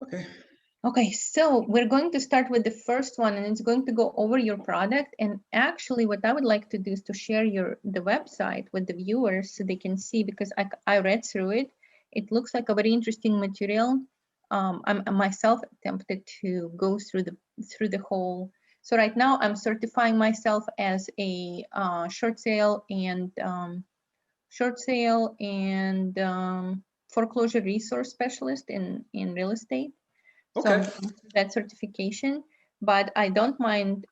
Okay. Okay, so we're going to start with the first one, and it's going to go over your product. And actually, what I would like to do is to share the website with the viewers so they can see, because I read through it. It looks like a very interesting material. I'm myself tempted to go through the whole. So right now, I'm certifying myself as a short sale and foreclosure resource specialist in real estate. So I'm Okay. going through that certification, but I don't mind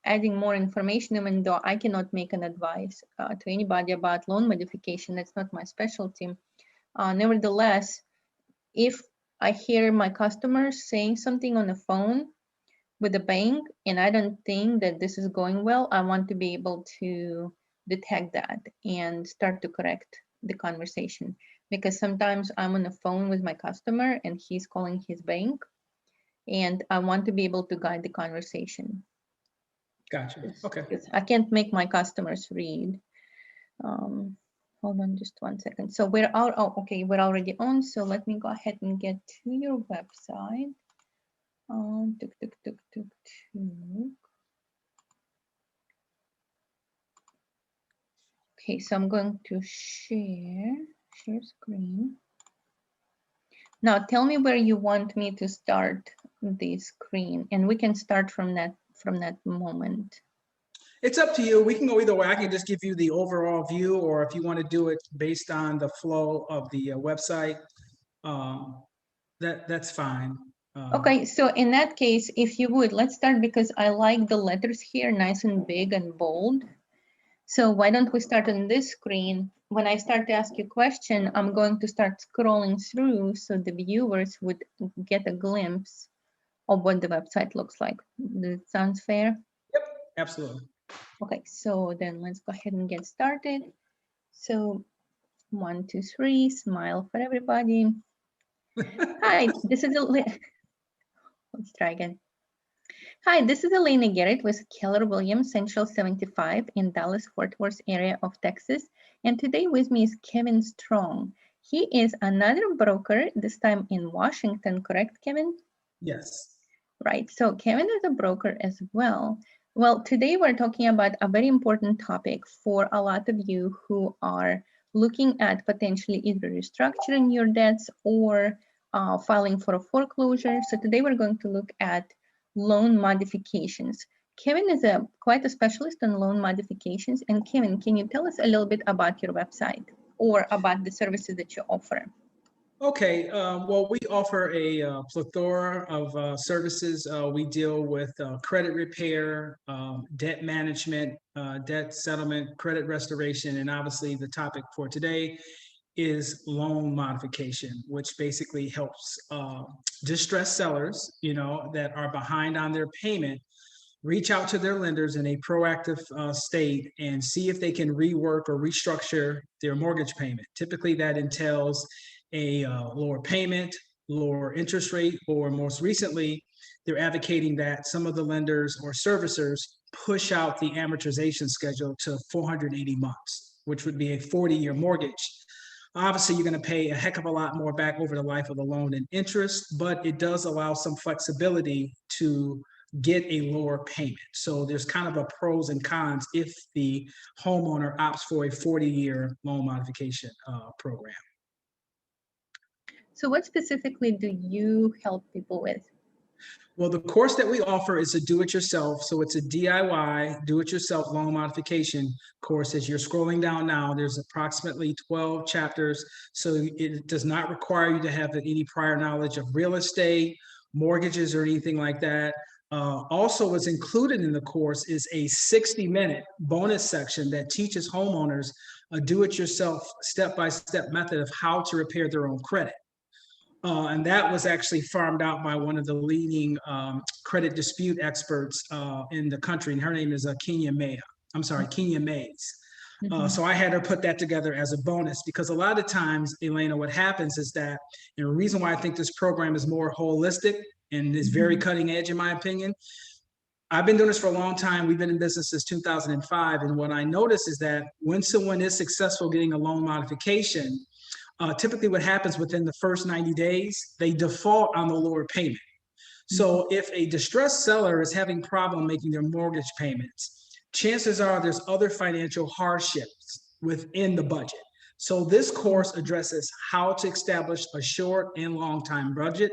adding more information, even though I cannot make an advice to anybody about loan modification. That's not my specialty. Nevertheless, if I hear my customers saying something on the phone with the bank and I don't think that this is going well, I want to be able to detect that and start to correct the conversation. Because sometimes I'm on the phone with my customer and he's calling his bank, and I want to be able to guide the conversation. Gotcha. Okay. Because I can't make my customers read. Um, Hold on just 1 second. So we're out. Oh, okay, we're already on. So let me go ahead and get to your website. Tuk, tuk, tuk, tuk, tuk. Okay, so I'm going to share screen. Now tell me where you want me to start the screen, and we can start from that moment. It's up to you. We can go either way. I can just give you the overall view, or if you want to do it based on the flow of the website, that's fine. Okay, so in that case, if you would, let's start, because I like the letters here, nice and big and bold. So why don't we start on this screen? When I start to ask you a question, I'm going to start scrolling through so the viewers would get a glimpse of what the website looks like. That sounds fair? Yep, absolutely. Okay, so then let's go ahead and get started. So 1, 2, 3, smile for everybody. Hi, this is let's try again. Hi, this is Elena Garrett with Keller Williams Central 75 in Dallas-Fort Worth area of Texas. And today with me is Kevin Strong. He is another broker, this time in Washington, correct, Kevin? Yes. Right, so Kevin is a broker as well. Well, today we're talking about a very important topic for a lot of you who are looking at potentially either restructuring your debts or filing for a foreclosure. So today we're going to look at loan modifications. Kevin is quite a specialist in loan modifications. And Kevin, can you tell us a little bit about your website or about the services that you offer? Okay, well, we offer a plethora of services. We deal with credit repair, debt management, debt settlement, credit restoration, and obviously the topic for today is loan modification, which basically helps distressed sellers, that are behind on their payment, reach out to their lenders in a proactive state and see if they can rework or restructure their mortgage payment. Typically, that entails a lower payment, lower interest rate, or most recently, they're advocating that some of the lenders or servicers push out the amortization schedule to 480 months, which would be a 40-year mortgage. Obviously, you're going to pay a heck of a lot more back over the life of the loan in interest, but it does allow some flexibility to get a lower payment. So there's kind of a pros and cons if the homeowner opts for a 40-year loan modification program. So what specifically do you help people with? Well, the course that we offer is a do-it-yourself. So it's a DIY, do-it-yourself loan modification course. As you're scrolling down now, there's approximately 12 chapters. So it does not require you to have any prior knowledge of real estate, mortgages, or anything like that. Also, what's included in the course is a 60-minute bonus section that teaches homeowners a do-it-yourself step-by-step method of how to repair their own credit. And that was actually farmed out by one of the leading credit dispute experts in the country. And her name is Kenya Mays. Mm-hmm. So I had her put that together as a bonus, because a lot of times, Elena, what happens is that, and the reason why I think this program is more holistic and is very cutting edge, in my opinion, I've been doing this for a long time. We've been in business since 2005. And what I notice is that when someone is successful getting a loan modification, typically what happens within the first 90 days, they default on the lower payment. So if a distressed seller is having problem making their mortgage payments, chances are there's other financial hardships within the budget. So this course addresses how to establish a short and long time budget.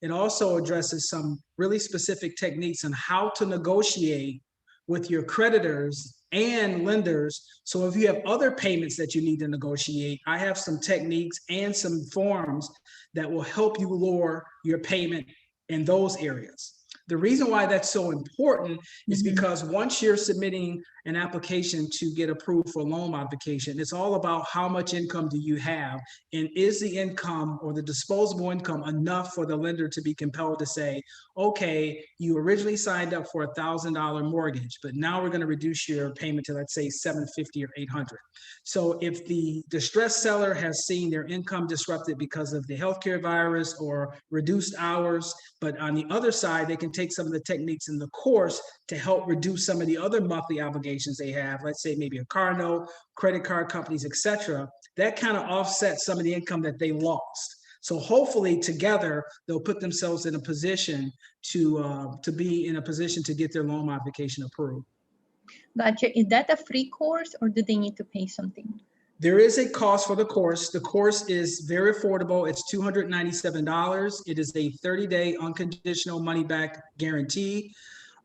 It also addresses some really specific techniques on how to negotiate with your creditors and lenders. So if you have other payments that you need to negotiate, I have some techniques and some forms that will help you lower your payment in those areas. The reason why that's so important is because once you're submitting an application to get approved for loan modification, it's all about how much income do you have, and is the income or the disposable income enough for the lender to be compelled to say, okay, you originally signed up for $1,000 mortgage, but now we're going to reduce your payment to, let's say, $750 or $800. So if the distressed seller has seen their income disrupted because of the healthcare virus or reduced hours, but on the other side, they can take some of the techniques in the course to help reduce some of the other monthly obligations they have, let's say maybe a car note, credit card companies, etc. That kind of offsets some of the income that they lost. So hopefully together, they'll put themselves in a position to be in a position to get their loan modification approved. Gotcha. Is that a free course or do they need to pay something? There is a cost for the course. The course is very affordable. It's $297. It is a 30-day unconditional money-back guarantee.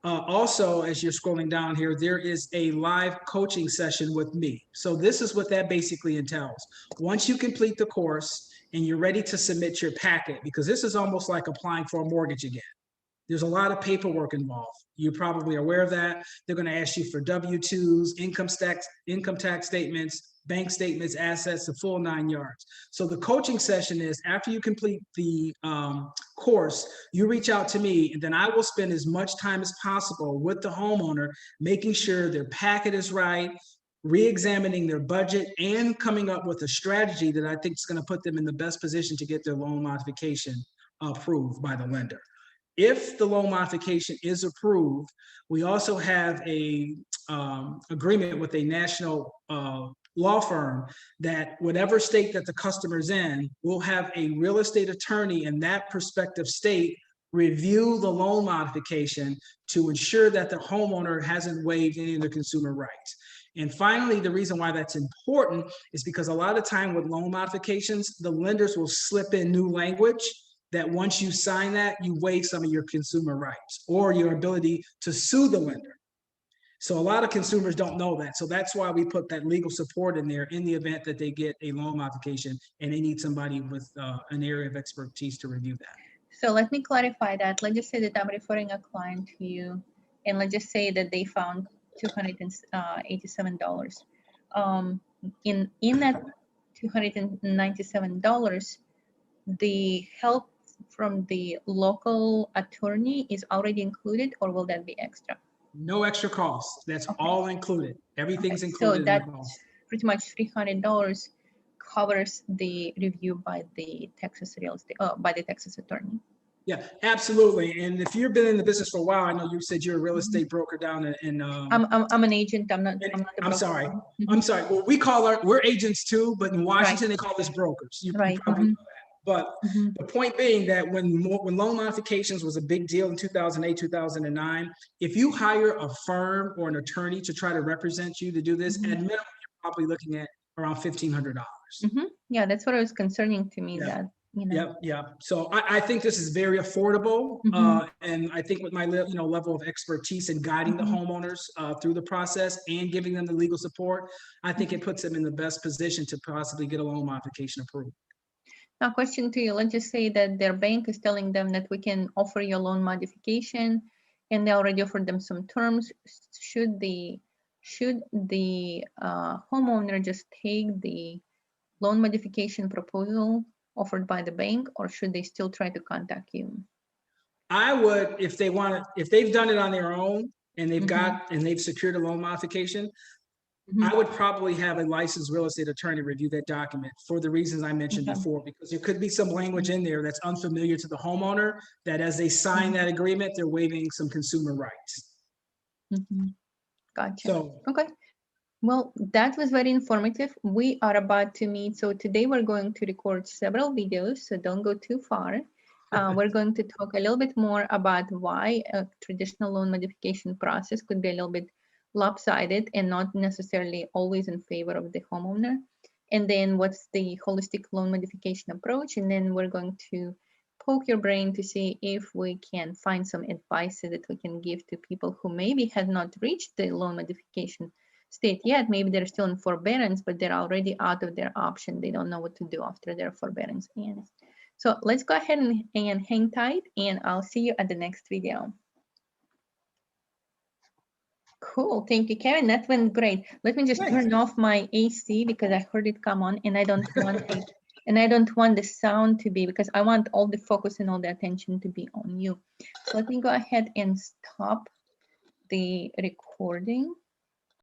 Also, as you're scrolling down here, there is a live coaching session with me. So this is what that basically entails. Once you complete the course and you're ready to submit your packet, because this is almost like applying for a mortgage again. There's a lot of paperwork involved. You're probably aware of that. They're going to ask you for W-2s, income tax statements, bank statements, assets, the full 9 yards. So the coaching session is after you complete the course, you reach out to me, and then I will spend as much time as possible with the homeowner, making sure their packet is right, re-examining their budget, and coming up with a strategy that I think is going to put them in the best position to get their loan modification approved by the lender. If the loan modification is approved, we also have a agreement with a national law firm that whatever state that the customer's in, will have a real estate attorney in that prospective state review the loan modification to ensure that the homeowner hasn't waived any of their consumer rights. And finally, the reason why that's important is because a lot of time with loan modifications, the lenders will slip in new language that once you sign that, you waive some of your consumer rights or your ability to sue the lender. So a lot of consumers don't know that. So that's why we put that legal support in there in the event that they get a loan modification and they need somebody with an area of expertise to review that. So let me clarify that. Let's just say that I'm referring a client to you, and let's just say that they found $287. In that $297, the help from the local attorney is already included, or will that be extra? No extra cost. That's all included. Everything's included. So that's pretty much $300 covers the review by the Texas real estate, by the Texas attorney. Yeah, absolutely. And if you've been in the business for a while, I know you said you're a real estate broker down in. I'm an agent. I'm not. I'm sorry. I'm sorry. Well, we're agents too, but in Washington they call us brokers. You probably know that. But the point being that when loan modifications was a big deal in 2008, 2009, if you hire a firm or an attorney to try to represent you to do this, at minimum, you're probably looking at around $1,500. Yeah, that's what was concerning to me. Yeah. That, you know. Yeah. So I think this is very affordable, and I think with my level of expertise in guiding the homeowners through the process and giving them the legal support, I think it puts them in the best position to possibly get a loan modification approved. Now, question to you, let's just say that their bank is telling them that we can offer you a loan modification, and they already offered them some terms. Should the homeowner just take the loan modification proposal offered by the bank, or should they still try to contact you? I would, if they've done it on their own and they've secured a loan modification, I would probably have a licensed real estate attorney review that document for the reasons I mentioned before, because there could be some language in there that's unfamiliar to the homeowner, that as they sign that agreement, they're waiving some consumer rights. Gotcha. So, okay. Well, that was very informative. We are about to meet. So today we're going to record several videos, so don't go too far. We're going to talk a little bit more about why a traditional loan modification process could be a little bit lopsided and not necessarily always in favor of the homeowner. And then what's the holistic loan modification approach? And then we're going to poke your brain to see if we can find some advice that we can give to people who maybe have not reached the loan modification state yet. Maybe they're still in forbearance, but they're already out of their option. They don't know what to do after their forbearance ends. So let's go ahead and hang tight, and I'll see you at the next video. Cool, thank you, Kevin. That went great. Let me just turn off my AC because I heard it come on, and I don't want the the sound to be, because I want all the focus and all the attention to be on you. So let me go ahead and stop the recording.